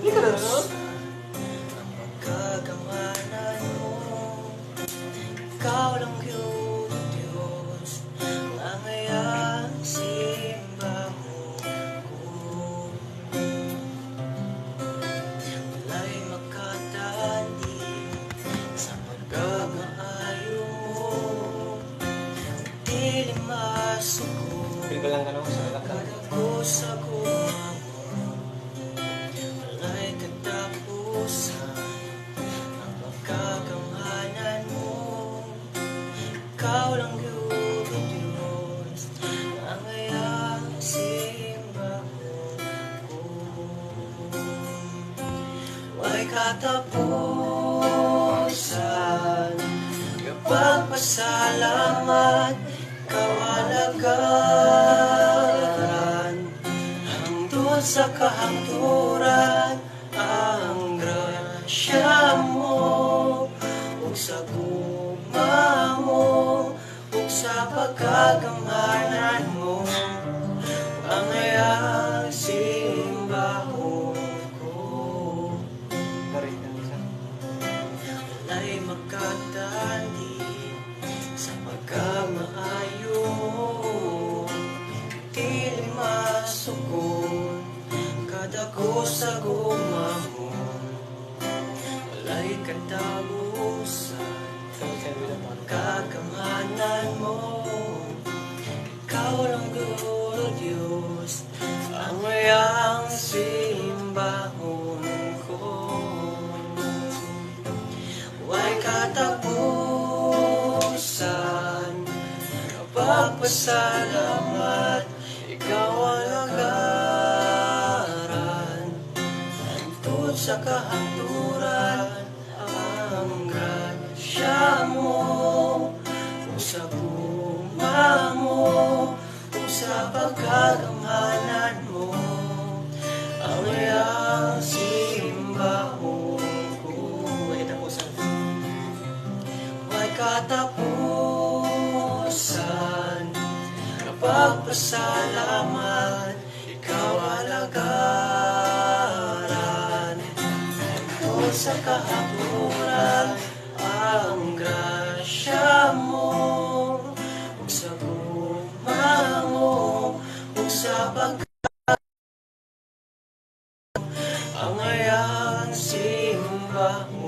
Hindi ka nanonood? Ang pagkagamanan mo, ikaw lang yun, Diyos. Ngangayang simba mo ko. Wala'y makatandi sa pagkamaayo mo. Di limasuko Feel ko lang ano, sa lakad. kada ko sa guma mo. Wala'y katapusan ang pagkakamanan mo. Ikaw lang yun, Diyos. Ngangayang simba mo ko. Wala'y katapusan kapag pasalamat kawalagaran hangtod sa kahangturan ang grasya mo ug sa guma mo ug sa pagkagamanan mo ang ayang simbahon ko. Correct na isa. Wala'y makatandi sa pagkamaayo mo. Di limasuko kada ko sa guma mo. Wala'y katapusan pagkakamanan mo. Ikaw lang guro, Diyos, ang mayang simbahon ko. Huwag katapusan kapag pasalamat ikaw ang lagaran hangtod sa kahaturan ang grasya mo kung sa guma mo kung sa pagkagamanan mo ang iyang simbahon ko. Ay tapusan. May katapusan kapag pasalamat ikaw alagaran hangtod sa kahaturan ang grasya mo ug sa guma mo ug sa ang ayang simba mo.